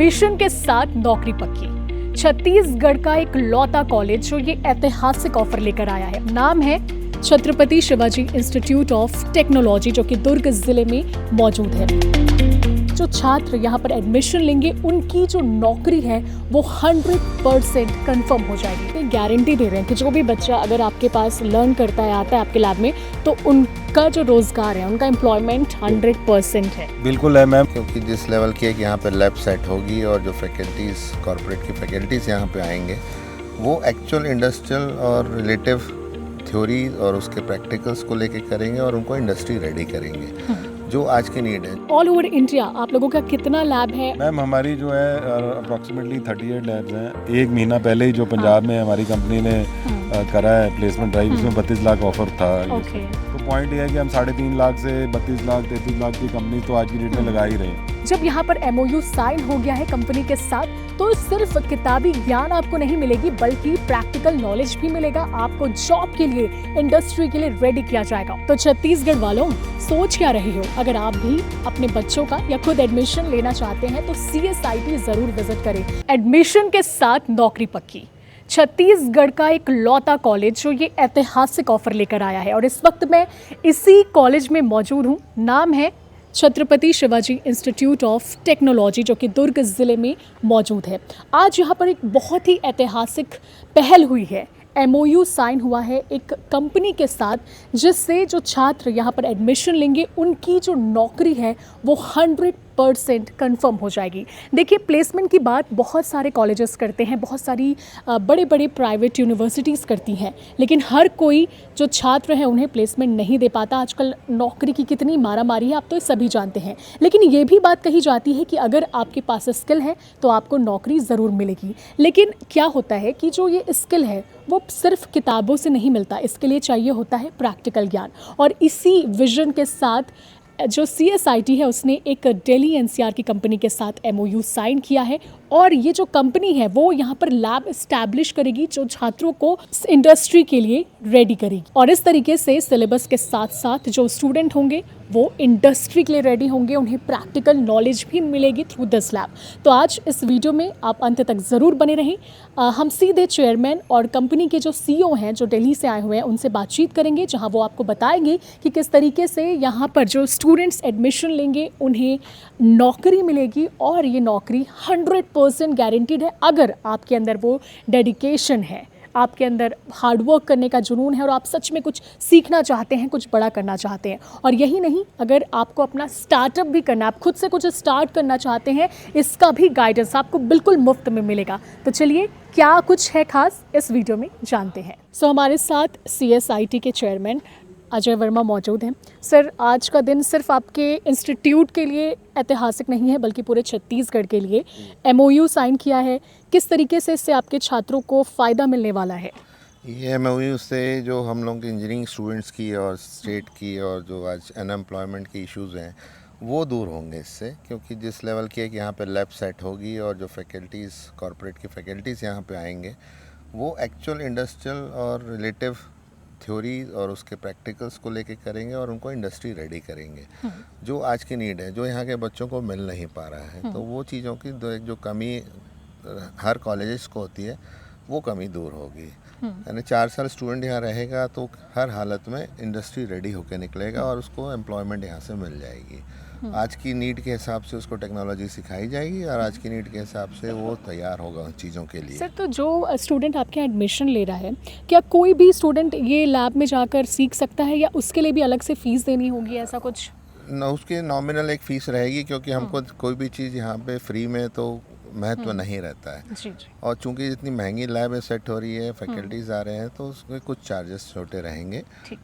Admission के साथ नौकरी पक्की। छत्तीसगढ़ का एक लौता कॉलेज जो ये ऐतिहासिक ऑफर लेकर आया है, नाम है Chhatrapati Shivaji institute of technology, जो कि दुर्ग जिले में मौजूद है। जो छात्र यहाँ पर एडमिशन लेंगे उनकी जो नौकरी है वो 100% कंफर्म हो जाएगी। गारंटी दे रहे हैं कि जो भी बच्चा अगर आपके पास लर्न करता है, आता है आपके लैब में, तो उनका जो रोजगार है, उनका एम्प्लॉयमेंट 100% है। बिल्कुल है मैम, क्योंकि जिस लेवल की है कि यहाँ पे लैब सेट होगी और जो फैकल्टीज़, कॉर्पोरेट की फैकल्टीज़ यहाँ पे आएंगे वो एक्चुअल इंडस्ट्रियल और रिलेटिव थ्योरी और उसके प्रैक्टिकल्स को लेके करेंगे और उनको इंडस्ट्री रेडी करेंगे, जो आज की नीड है। ऑल ओवर इंडिया आप लोगों का कितना लैब है? मैम हमारी जो है अप्रॉक्सीमेटली 38 लैब्स हैं। एक महीना पहले ही जो पंजाब में हमारी कंपनी ने करा है प्लेसमेंट ड्राइव, उसमें 32 लाख ऑफर था। तो पॉइंट ये है कि हम 3.5 लाख से 32 लाख 33 लाख की कंपनी तो आज की डेट में लगा ही रहे हैं। जब यहाँ पर MOU साइन हो गया है कंपनी के साथ, तो सिर्फ किताबी ज्ञान आपको नहीं मिलेगी, बल्कि प्रैक्टिकल नॉलेज भी मिलेगा। आपको जॉब के लिए, इंडस्ट्री के लिए रेडी किया जाएगा। तो छत्तीसगढ़ वालों, सोच क्या रही हो? अगर आप भी अपने बच्चों का या खुद एडमिशन लेना चाहते हैं तो CSIT जरूर विजिट करें। एडमिशन के साथ नौकरी पक्की। छत्तीसगढ़ का एक लौता कॉलेज जो ये ऐतिहासिक ऑफर लेकर आया है, और इस वक्त मैं इसी कॉलेज में मौजूद हूँ। नाम है Chhatrapati Shivaji institute of technology, जो कि दुर्ग जिले में मौजूद है। आज यहाँ पर एक बहुत ही ऐतिहासिक पहल हुई है। MOU साइन हुआ है एक कंपनी के साथ, जिससे जो छात्र यहाँ पर एडमिशन लेंगे उनकी जो नौकरी है वो 100% कंफर्म हो जाएगी। देखिए, प्लेसमेंट की बात बहुत सारे कॉलेजेस करते हैं, बहुत सारी बड़े बड़े प्राइवेट यूनिवर्सिटीज़ करती हैं, लेकिन हर कोई जो छात्र है उन्हें प्लेसमेंट नहीं दे पाता। आजकल नौकरी की कितनी मारामारी है, आप तो सभी जानते हैं। लेकिन ये भी बात कही जाती है कि अगर आपके पास स्किल है तो आपको नौकरी ज़रूर मिलेगी। लेकिन क्या होता है कि जो ये स्किल है वो सिर्फ किताबों से नहीं मिलता, इसके लिए चाहिए होता है प्रैक्टिकल ज्ञान। और इसी विजन के साथ जो CSIT है उसने एक दिल्ली NCR की कंपनी के साथ MOU साइन किया है, और ये जो कंपनी है वो यहाँ पर लैब इस्टेब्लिश करेगी जो छात्रों को इंडस्ट्री के लिए रेडी करेगी। और इस तरीके से सिलेबस के साथ साथ जो स्टूडेंट होंगे वो इंडस्ट्री के लिए रेडी होंगे, उन्हें प्रैक्टिकल नॉलेज भी मिलेगी थ्रू दिस लैब। तो आज इस वीडियो में आप अंत तक ज़रूर बने रहें। हम सीधे चेयरमैन और कंपनी के जो CEO हैं, जो दिल्ली से आए हुए हैं, उनसे बातचीत करेंगे, जहां वो आपको बताएंगे कि किस तरीके से यहाँ पर जो स्टूडेंट्स एडमिशन लेंगे उन्हें नौकरी मिलेगी, और ये नौकरी 100% गारंटीड है अगर आपके अंदर वो डेडिकेशन है, आपके अंदर हार्डवर्क करने का जुनून है और आप सच में कुछ सीखना चाहते हैं, कुछ बड़ा करना चाहते हैं। और यही नहीं, अगर आपको अपना स्टार्टअप भी करना है, आप खुद से कुछ स्टार्ट करना चाहते हैं, इसका भी गाइडेंस आपको बिल्कुल मुफ्त में मिलेगा। तो चलिए, क्या कुछ है खास, इस वीडियो में जानते हैं। हमारे साथ CSIT के चेयरमैन अजय वर्मा मौजूद हैं। सर, आज का दिन सिर्फ आपके इंस्टीट्यूट के लिए ऐतिहासिक नहीं है, बल्कि पूरे छत्तीसगढ़ के लिए MOU साइन किया है। किस तरीके से इससे आपके छात्रों को फ़ायदा मिलने वाला है? ये MOU से जो हम लोग इंजीनियरिंग स्टूडेंट्स की और स्टेट की और जो आज अनएम्प्लॉयमेंट की इश्यूज़ हैं वो दूर होंगे इससे, क्योंकि जिस लेवल की है कि यहाँ पे लैब सेट होगी और जो फैकल्टीज़, कॉर्पोरेट की फैकल्टीज़ यहाँ पे आएंगे वो एक्चुअल इंडस्ट्रियल और रिलेटिव थ्योरी और उसके प्रैक्टिकल्स को लेके करेंगे और उनको इंडस्ट्री रेडी करेंगे, जो आज की नीड है, जो यहाँ के बच्चों को मिल नहीं पा रहा है। तो वो चीज़ों की जो कमी हर कॉलेजेस को होती है वो कमी दूर होगी। यानी 4 साल स्टूडेंट यहाँ रहेगा तो हर हालत में इंडस्ट्री रेडी होकर निकलेगा और उसको एम्प्लॉयमेंट यहाँ से मिल जाएगी। आज की नीड के हिसाब से उसको टेक्नोलॉजी सिखाई जाएगी और आज की नीड के हिसाब से वो तैयार होगा उन चीज़ों के लिए। सर, तो जो स्टूडेंट आपके यहाँ एडमिशन ले रहा है, क्या कोई भी स्टूडेंट ये लैब में जाकर सीख सकता है, या उसके लिए भी अलग से फ़ीस देनी होगी, ऐसा कुछ? ना, उसकी नॉमिनल एक फ़ीस रहेगी, क्योंकि हमको कोई भी चीज़ यहाँ पे फ्री में तो महत्व नहीं रहता है। जी। और चूंकि जितनी महंगी लैब सेट हो रही है, फैकल्टीज़ आ रहे हैं, तो उसमें कुछ चार्जेस छोटे रहेंगे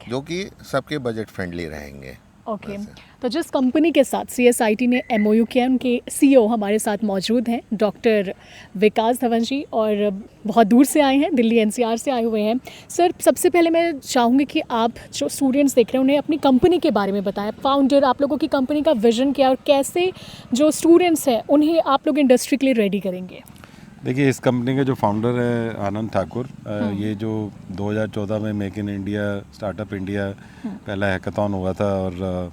जो कि सबके बजट फ्रेंडली रहेंगे। ओके। तो जिस कंपनी के साथ CSIT ने MOU किया, उनके CEO हमारे साथ मौजूद हैं, डॉक्टर विकास धवन जी, और बहुत दूर से आए हैं, दिल्ली NCR से आए हुए हैं। सर, सबसे पहले मैं चाहूँगी कि आप जो स्टूडेंट्स देख रहे हैं उन्हें अपनी कंपनी के बारे में बताएं। फाउंडर, आप लोगों की कंपनी का विजन क्या, और कैसे जो स्टूडेंट्स हैं उन्हें आप लोग इंडस्ट्री के लिए रेडी करेंगे? देखिए, इस कंपनी के जो फाउंडर है आनंद ठाकुर, ये जो 2014 में make in India, startup India पहला हैकाथॉन हुआ था, और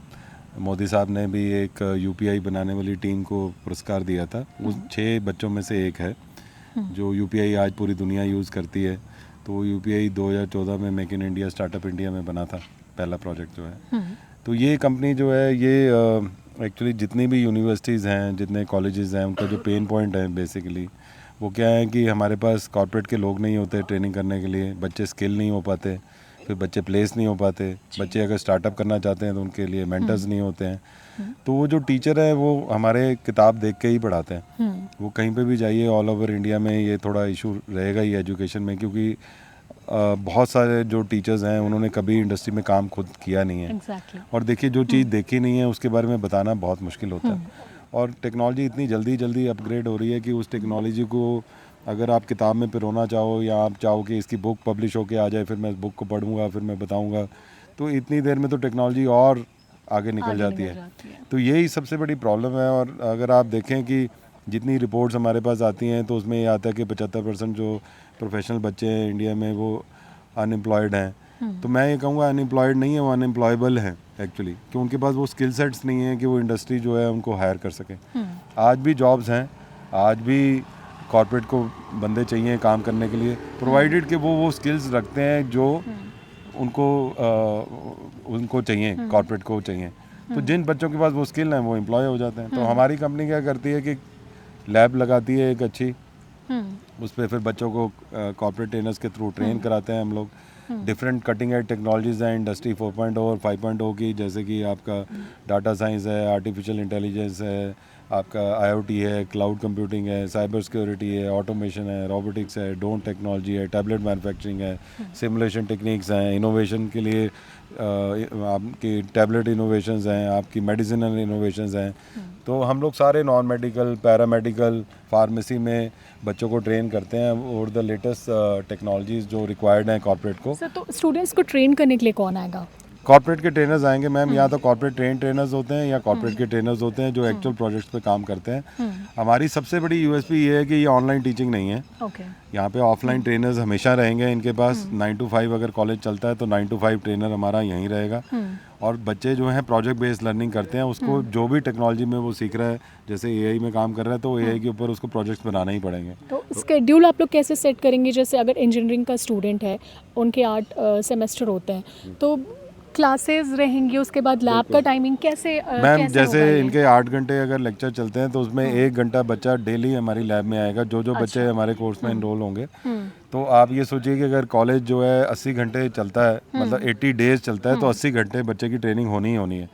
मोदी साहब ने भी एक यूपीआई बनाने वाली टीम को पुरस्कार दिया था। उस 6 बच्चों में से एक है जो यूपीआई आज पूरी दुनिया यूज़ करती है। तो यूपीआई 2014 में make in India startup India में बना था पहला प्रोजेक्ट जो है। तो ये कंपनी जो है ये एक्चुअली जितनी भी यूनिवर्सिटीज़ हैं, जितने कॉलेजेस हैं, उनका जो पेन पॉइंट है बेसिकली वो क्या है कि हमारे पास कॉर्पोरेट के लोग नहीं होते ट्रेनिंग करने के लिए, बच्चे स्किल नहीं हो पाते, फिर बच्चे प्लेस नहीं हो पाते, बच्चे अगर स्टार्टअप करना चाहते हैं तो उनके लिए मेंटर्स नहीं होते हैं। तो वो जो टीचर है वो हमारे किताब देख के ही पढ़ाते हैं। वो कहीं पे भी जाइए ऑल ओवर इंडिया में ये थोड़ा इशू रहेगा ही एजुकेशन में, क्योंकि बहुत सारे जो टीचर्स हैं उन्होंने कभी इंडस्ट्री में काम खुद किया नहीं है। Exactly. और देखिए जो चीज़ देखी नहीं है उसके बारे में बताना बहुत मुश्किल होता है। और टेक्नोलॉजी इतनी जल्दी अपग्रेड हो रही है कि उस टेक्नोलॉजी को अगर आप किताब में पिरोना चाहो या आप चाहो कि इसकी बुक पब्लिश होके आ जाए, फिर मैं इस बुक को पढ़ूंगा, फिर मैं बताऊंगा, तो इतनी देर में तो टेक्नोलॉजी और आगे निकल जाती है। तो यही सबसे बड़ी प्रॉब्लम है। और अगर आप देखें कि जितनी रिपोर्ट्स हमारे पास आती हैं तो उसमें ये आता है कि 75% जो प्रोफेशनल बच्चे हैं इंडिया में वो अनएम्प्लॉयड हैं। तो मैं ये कहूँगा अनएम्प्लॉयड नहीं है, वो अनएम्प्लॉयबल है एक्चुअली, कि उनके पास वो स्किल सेट्स नहीं है कि वो इंडस्ट्री जो है उनको हायर कर सके। आज भी जॉब्स हैं, आज भी कॉर्पोरेट को बंदे चाहिए काम करने के लिए, प्रोवाइडेड कि वो स्किल्स रखते हैं जो उनको चाहिए, कॉर्पोरेट को चाहिए। तो जिन बच्चों के पास वो स्किल हैं वो एम्प्लॉय हो जाते हैं। तो हमारी कंपनी क्या करती है कि लैब लगाती है एक अच्छी, उस पर फिर बच्चों को कॉर्पोरेट ट्रेनर्स के थ्रू ट्रेन कराते हैं हम लोग। डिफरेंट कटिंग एज टेक्नोलॉजीज़ हैं इंडस्ट्री 4.0 और 5.0 की, जैसे कि आपका डाटा साइंस है, आर्टिफिशियल इंटेलिजेंस है, आपका IoT है, क्लाउड कंप्यूटिंग है, साइबर सिक्योरिटी है, ऑटोमेशन है, रोबोटिक्स है, ड्रोन टेक्नोलॉजी है, टैबलेट मैन्युफैक्चरिंग है, सिमुलेशन टेक्निक्स हैं, इनोवेशन के लिए आपकी टैबलेट इनोवेशंस हैं, आपकी मेडिसिनल इनोवेशंस हैं। तो हम लोग सारे नॉन मेडिकल, पैरामेडिकल, फार्मेसी में बच्चों को ट्रेन करते हैं और द लेटेस्ट टेक्नोलॉजीज़ जो रिक्वायर्ड हैं कॉर्पोरेट को। सर, तो स्टूडेंट्स को ट्रेन करने के लिए कौन आएगा? कॉर्पोरेट के ट्रेनर्स आएंगे मैम, या तो कॉर्पोरेट ट्रेनर्स होते हैं या कॉर्पोरेट के ट्रेनर्स होते हैं जो एक्चुअल प्रोजेक्ट्स पे काम करते हैं। हमारी सबसे बड़ी USP ये है कि ये ऑनलाइन टीचिंग नहीं है। यहाँ पे ऑफलाइन ट्रेनर्स हमेशा रहेंगे इनके पास। 9 to 5 अगर कॉलेज चलता है तो 9 to 5 ट्रेनर हमारा यहीं रहेगा। और बच्चे जो हैं प्रोजेक्ट बेस्ड लर्निंग करते हैं, उसको जो भी टेक्नोलॉजी में वो सीख रहा है, जैसे AI में काम कर रहा है तो AI के ऊपर उसको प्रोजेक्ट्स बनाना ही पड़ेंगे। तो स्केड्यूल आप लोग कैसे सेट करेंगे? जैसे अगर इंजीनियरिंग का स्टूडेंट है, उनके 8 सेमेस्टर होते हैं, तो क्लासेस रहेंगी, उसके बाद लैब का टाइमिंग कैसे मैम जैसे इनके 8 घंटे अगर लेक्चर चलते हैं तो उसमें 1 घंटा बच्चा डेली हमारी लैब में आएगा, जो बच्चे हमारे कोर्स में इनरोल होंगे। तो आप ये सोचिए कि अगर कॉलेज जो है 80 घंटे चलता है, मतलब 80 डेज चलता है, तो 80 घंटे बच्चे की ट्रेनिंग होनी ही होनी है।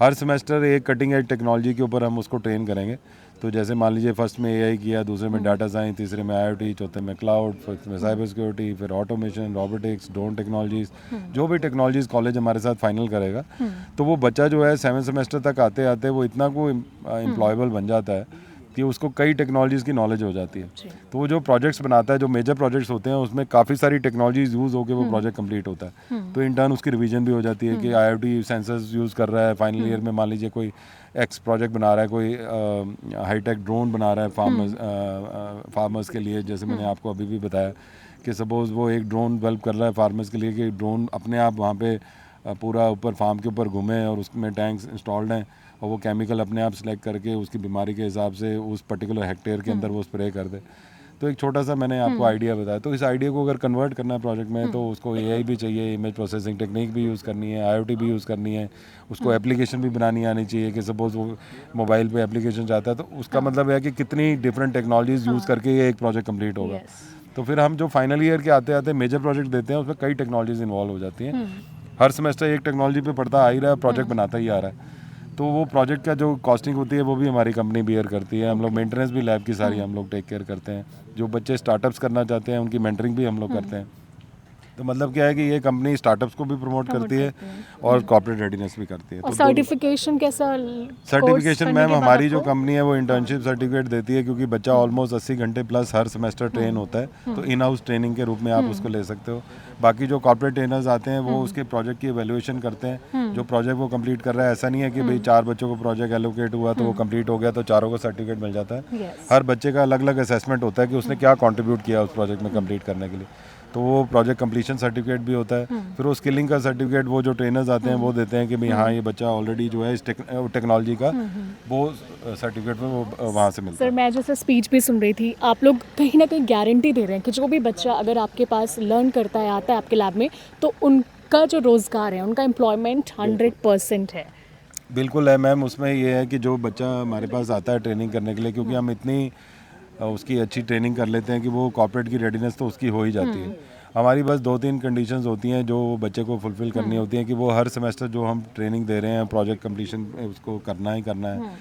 हर सेमेस्टर एक कटिंग एज टेक्नोलॉजी के ऊपर हम उसको ट्रेन करेंगे। तो जैसे मान लीजिए फर्स्ट में AI किया, दूसरे में डाटा साइंस, तीसरे में IoT, चौथे में क्लाउड, फिफ्थ में साइबर सिक्योरिटी, फिर ऑटोमेशन, रोबोटिक्स, ड्रोन टेक्नोलॉजीज़, जो भी टेक्नोलॉजीज़ कॉलेज हमारे साथ फाइनल करेगा, तो वो बच्चा जो है 7 सेमेस्टर तक आते आते वो इतना को एम्प्लॉयबल बन जाता है कि उसको कई टेक्नोलॉजीज़ की नॉलेज हो जाती है। तो वो जो प्रोजेक्ट्स बनाता है, जो मेजर प्रोजेक्ट्स होते हैं, उसमें काफ़ी सारी टेक्नोलॉजीज़ यूज़ होकर वो प्रोजेक्ट कंप्लीट होता है। तो इन टर्न उसकी रिवीजन भी हो जाती है कि IoT सेंसर्स यूज़ कर रहा है फाइनल ईयर में। मान लीजिए कोई X प्रोजेक्ट बना रहा है, कोई हाईटेक ड्रोन बना रहा है फार्मर्स के लिए, जैसे मैंने आपको अभी भी बताया कि सपोज़ वो एक ड्रोन डेवलप कर रहा है फार्मर्स के लिए कि ड्रोन अपने आप वहाँ पे पूरा ऊपर फार्म के ऊपर घूमे और उसमें टैंक्स इंस्टॉल्ड हैं और वो केमिकल अपने आप सेलेक्ट करके उसकी बीमारी के हिसाब से उस पर्टिकुलर हेक्टेयर के अंदर वो स्प्रे कर दे। तो एक छोटा सा मैंने आपको आइडिया बताया। तो इस आइडिया को अगर कन्वर्ट करना है प्रोजेक्ट में तो उसको AI भी चाहिए, इमेज प्रोसेसिंग टेक्निक भी यूज़ करनी है, IoT भी यूज़ करनी है, उसको एप्लीकेशन भी बनानी आनी चाहिए कि सपोज़ वो मोबाइल पे एप्लीकेशन चाहता है तो उसका मतलब है कि कितनी डिफरेंट टेक्नोलॉजीज़ यूज़ करके ये एक प्रोजेक्ट कंप्लीट होगा। तो फिर हम जो फाइनल ईयर के आते आते मेजर प्रोजेक्ट देते हैं उसमें कई टेक्नोलॉजीज़ इन्वॉल्व हो जाती हैं। हर सेमेस्टर एक टेक्नोलॉजी पे पढ़ता आ ही रहा है, प्रोजेक्ट बनाता ही आ रहा है। तो वो प्रोजेक्ट का जो कॉस्टिंग होती है वो भी हमारी कंपनी बियर करती है। हम लोग मेंटेनेंस भी लैब की सारी हम लोग टेक केयर करते हैं। जो बच्चे स्टार्टअप्स करना चाहते हैं उनकी मेंटरिंग भी हम लोग करते हैं। तो मतलब क्या है कि ये कंपनी स्टार्टअप्स को भी प्रमोट करती है और कॉर्पोरेट रेडीनेस भी करती है। और सर्टिफिकेशन कैसा? सर्टिफिकेशन मैम हमारी जो कंपनी है वो इंटर्नशिप सर्टिफिकेट देती है, क्योंकि बच्चा ऑलमोस्ट 80 घंटे प्लस हर सेमेस्टर ट्रेन होता है। तो इन हाउस ट्रेनिंग के रूप में आप उसको ले सकते हो। बाकी जो कॉर्पोरेट ट्रेनर्स आते हैं वो उसके प्रोजेक्ट की एवेल्युएशन करते हैं, जो प्रोजेक्ट वो कंप्लीट कर रहा है। ऐसा नहीं है कि भाई 4 बच्चों को प्रोजेक्ट एलोकेट हुआ तो वो कंप्लीट हो गया तो चारों को सर्टिफिकेट मिल जाता है। हर बच्चे का अलग अलग असेसमेंट होता है कि उसने क्या कंट्रीब्यूट किया उस प्रोजेक्ट में कंप्लीट करने के लिए। तो वो प्रोजेक्ट कंप्लीशन सर्टिफिकेट भी होता है। फिर वो स्किलिंग का सर्टिफिकेट वो जो ट्रेनर्स आते हैं वो देते हैं कि भाई हाँ ये बच्चा ऑलरेडी जो है इस टेक्नोलॉजी का वो सर्टिफिकेट में वो वहाँ से मिलता सर है। मैं जैसे स्पीच भी सुन रही थी, आप लोग कहीं ना कहीं गारंटी दे रहे हैं कि जो भी बच्चा अगर आपके पास लर्न करता है, आता है आपके लैब में, तो उनका जो रोज़गार है, उनका एम्प्लॉयमेंट 100% है। बिल्कुल है मैम, उसमें ये है कि जो बच्चा हमारे पास आता है ट्रेनिंग करने के लिए, क्योंकि हम इतनी उसकी अच्छी ट्रेनिंग कर लेते हैं कि वो कॉर्पोरेट की रेडीनेस तो उसकी हो ही जाती है। हमारी बस 2-3 कंडीशंस होती हैं जो बच्चे को फुलफ़िल करनी होती हैं कि वो हर सेमेस्टर जो हम ट्रेनिंग दे रहे हैं प्रोजेक्ट कंप्लीशन उसको करना ही करना है।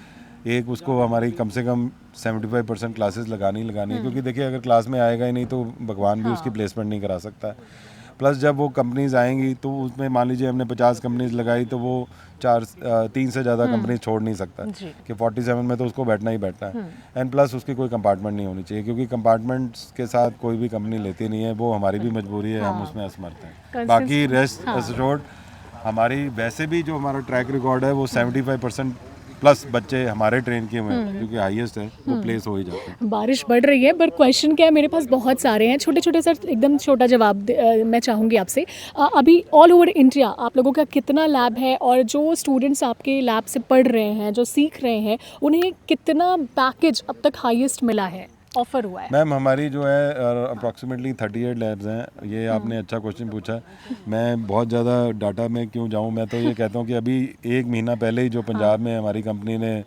एक उसको हमारी कम से कम 75% क्लासेस लगानी है, क्योंकि देखिए अगर क्लास में आएगा ही नहीं तो भगवान भी उसकी प्लेसमेंट नहीं करा सकता है। प्लस जब वो कंपनीज आएंगी तो उसमें मान लीजिए हमने 50 कंपनीज लगाई तो वो 3 से ज़्यादा कंपनीज छोड़ नहीं सकता कि 47 में तो उसको बैठना ही बैठना है। एंड प्लस उसकी कोई कंपार्टमेंट नहीं होनी चाहिए, क्योंकि कंपार्टमेंट्स के साथ कोई भी कंपनी लेती नहीं है, वो हमारी भी मजबूरी है, हम उसमें असमर्थ हैं। बाकी रेस्ट एश्योर्ड हमारी वैसे भी जो हमारा ट्रैक रिकॉर्ड है वो 75% प्लस बच्चे हमारे ट्रेन किए हुए हैं, क्योंकि हाईएस्ट है वो प्लेस हो ही जाते हैं। बारिश बढ़ रही है, पर क्वेश्चन क्या है, मेरे पास बहुत सारे हैं, छोटे छोटे सर, एकदम छोटा जवाब मैं चाहूँगी आपसे। अभी ऑल ओवर इंडिया आप लोगों का कितना लैब है, और जो स्टूडेंट्स आपके लैब से पढ़ रहे हैं, जो सीख रहे हैं, उन्हें कितना पैकेज अब तक हाईएस्ट मिला है, ऑफर हुआ है? मैम हमारी जो है अप्रॉक्सीमेटली 38 लैब्स हैं। ये आपने अच्छा क्वेश्चन पूछा। मैं बहुत ज़्यादा डाटा में क्यों जाऊँ, मैं तो ये कहता हूँ कि अभी 1 महीना पहले ही जो पंजाब में हमारी कंपनी ने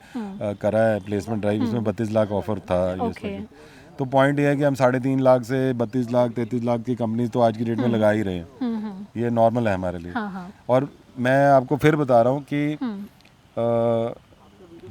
करा है प्लेसमेंट ड्राइव, उसमें 32 लाख ऑफर था यूएस में। तो पॉइंट ये है कि हम 3.5 लाख से 32 लाख 33 लाख की कंपनी तो आज की डेट में लगा ही रहे हैं। ये नॉर्मल है हमारे लिए। और मैं आपको फिर बता रहा हूँ कि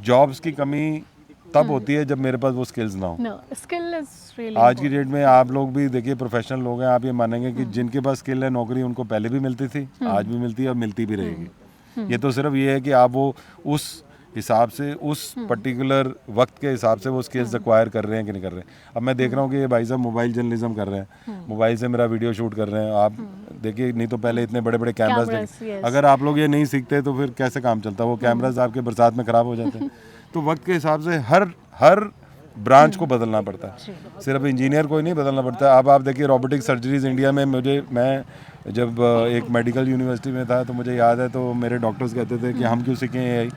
जॉब्स की कमी तब होती है जब मेरे पास वो स्किल्स ना हो। स्किल इज रियली आज की डेट में आप लोग भी देखिए प्रोफेशनल लोग हैं, आप ये मानेंगे कि जिनके पास स्किल है नौकरी उनको पहले भी मिलती थी, आज भी मिलती है और मिलती भी रहेगी। ये तो सिर्फ ये है कि आप वो उस हिसाब से उस पर्टिकुलर वक्त के हिसाब से वो स्किल्स एक्वायर कर रहे हैं कि नहीं कर रहे हैं। अब मैं देख रहा हूँ कि ये भाई साहब मोबाइल जर्नलिज्म कर रहे हैं, मोबाइल से मेरा वीडियो शूट कर रहे हैं। आप देखिए नहीं तो पहले इतने बड़े बड़े कैमरास देखिए, अगर आप लोग ये नहीं सीखते तो फिर कैसे काम चलता। वो कैमरास आपके बरसात में ख़राब हो जाते हैं। तो वक्त के हिसाब से हर ब्रांच को बदलना पड़ता है, सिर्फ इंजीनियर को ही नहीं बदलना पड़ता। अब आप देखिए रोबोटिक सर्जरीज इंडिया में, मैं जब एक मेडिकल यूनिवर्सिटी में था तो मुझे याद है, तो मेरे डॉक्टर्स कहते थे कि हम क्यों सीखें एआई।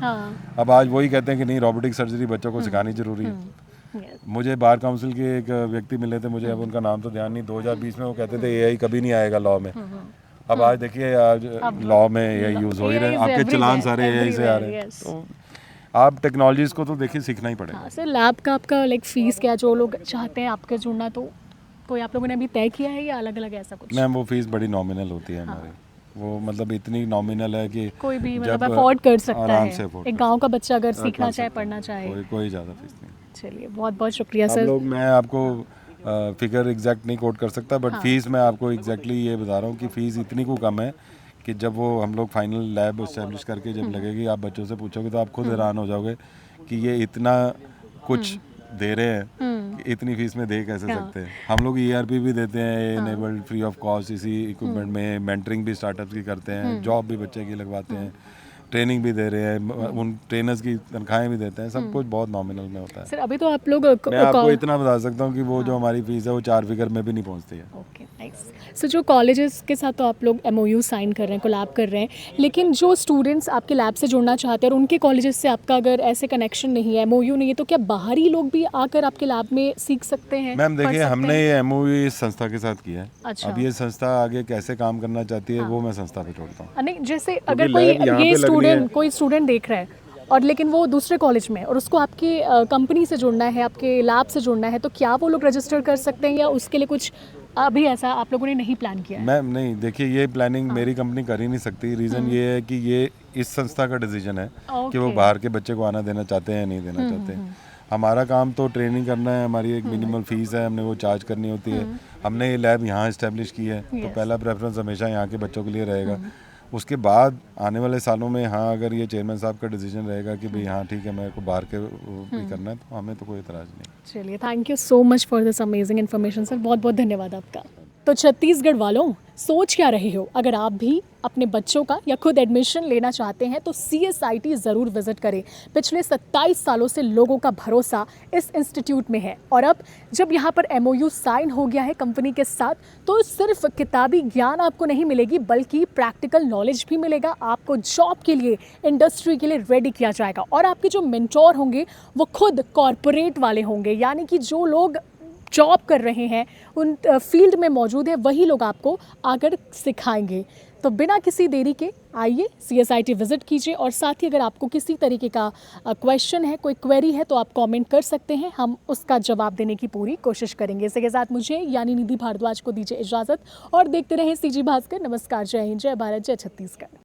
अब आज वही कहते हैं कि नहीं, रोबोटिक सर्जरी बच्चों को सिखानी जरूरी है। मुझे बार काउंसिल के एक व्यक्ति मिले थे, मुझे अब उनका नाम तो ध्यान नहीं, 2020 में वो कहते थे एआई कभी नहीं आएगा लॉ में। अब आज देखिए आज लॉ में एआई यूज़ हो ही रहे हैं, आपके चलान सारे एआई से आ रहे हैं। तो आप टेक्नोलॉजीज़ को तो देखिए सीखना ही पड़ेगा। हाँ सर, लैब का आपका लाइक फीस क्या, जो लोग चाहते हैं आपके जुड़ना, तो कोई आप लोगों ने अभी तय किया है या अलग अलग ऐसा कुछ? मैम वो फीस बड़ी नॉमिनल होती है हमारी। वो मतलब इतनी नॉमिनल है कि कोई भी मतलब अफोर्ड कर सकता आराम है, से afford एक कर गांव का बच्चा अगर सीखना चाहे, पढ़ना चाहे। कोई ज़्यादा फीस नहीं। चलिए बहुत बहुत शुक्रिया आप सर। लोग, मैं आपको फिगर एग्जैक्ट नहीं कोट कर सकता, बट फीस मैं आपको एग्जैक्टली ये बता रहा हूँ कि फ़ीस इतनी को कम है कि जब वो हम लोग फाइनल लैब इस्टेब्लिश करके जब लगेगी, आप बच्चों से पूछोगे तो आप खुद हैरान हो जाओगे कि ये इतना कुछ दे रहे हैं कि इतनी फीस में दे कैसे सकते हैं। हम लोग ERP भी देते हैं एनेबल्ड फ्री ऑफ कॉस्ट इसी इक्विपमेंट में, मेंटरिंग भी स्टार्टअप्स की करते हैं, जॉब भी बच्चे की लगवाते हैं, ट्रेनिंग भी दे रहे हैं, उन ट्रेनर्स की तनख्वाहें भी देते हैं, सब कुछ बहुत नॉमिनल में होता है। सर अभी तो आप लोग मैं आपको इतना बता सकता हूँ कि वो जो हमारी फीस है वो 4 फिगर में भी नहीं पहुँचती है। Okay nice. सो जो कॉलेजेस के साथ तो आप लोग MOU साइन कर रहे हैं, कोलैब कर रहे हैं, लेकिन जो स्टूडेंट्स आपके लैब से जुड़ना चाहते हैं और उनके कॉलेजेस से आपका अगर ऐसे कनेक्शन नहीं है, MOU नहीं है, तो क्या बाहरी लोग भी आकर आपके लैब में सीख सकते हैं? मैम देखिए हमने ये MOU इस संस्था के साथ किया है। अच्छा। अब ये संस्था आगे कैसे काम करना चाहती है वो मैं संस्था पे छोड़ता हूँ। नहीं, जैसे अगर कोई ये स्टूडेंट देख रहा है और लेकिन वो दूसरे कॉलेज में और उसको आपकी कंपनी से जुड़ना है, आपके लैब से जुड़ना है, तो क्या वो लोग रजिस्टर कर सकते हैं या उसके लिए कुछ अभी ऐसा आप लोगों ने नहीं प्लान किया है? मैम नहीं, देखिए ये प्लानिंग मेरी कंपनी कर ही नहीं सकती। रीज़न ये है कि ये इस संस्था का डिसीजन है कि वो बाहर के बच्चे को आना देना चाहते हैं या नहीं देना चाहते। हमारा काम तो ट्रेनिंग करना है, हमारी एक मिनिमल फीस है, हमने वो चार्ज करनी होती है। हमने ये लैब यहाँ इस्टेब्लिश की है तो पहला प्रेफरेंस हमेशा यहाँ के बच्चों के लिए रहेगा। उसके बाद आने वाले सालों में हाँ अगर ये चेयरमैन साहब का डिसीजन रहेगा कि भाई हाँ ठीक है मेरे को बाहर के भी करना है, तो हमें तो कोई एतराज़ नहीं। चलिए, thank you so much for this amazing information sir, बहुत बहुत धन्यवाद आपका। तो छत्तीसगढ़ वालों, सोच क्या रहे हो? अगर आप भी अपने बच्चों का या खुद एडमिशन लेना चाहते हैं तो CSIT ज़रूर विजिट करें। पिछले 27 सालों से लोगों का भरोसा इस इंस्टीट्यूट में है और अब जब यहाँ पर MOU साइन हो गया है कंपनी के साथ, तो सिर्फ किताबी ज्ञान आपको नहीं मिलेगी बल्कि प्रैक्टिकल नॉलेज भी मिलेगा। आपको जॉब के लिए, इंडस्ट्री के लिए रेडी किया जाएगा और आपके जो मेंटोर होंगे वो खुद कॉरपोरेट वाले होंगे, यानी कि जो लोग जॉब कर रहे हैं, उन फील्ड में मौजूद है, वही लोग आपको आकर सिखाएंगे। तो बिना किसी देरी के आइए CSIT विज़िट कीजिए और साथ ही अगर आपको किसी तरीके का क्वेश्चन है, कोई क्वेरी है, तो आप कमेंट कर सकते हैं, हम उसका जवाब देने की पूरी कोशिश करेंगे। इसी के साथ मुझे यानी निधि भारद्वाज को दीजिए इजाज़त और देखते रहें CG भास्कर। नमस्कार, जय हिंद, जय भारत, जय छत्तीसगढ़।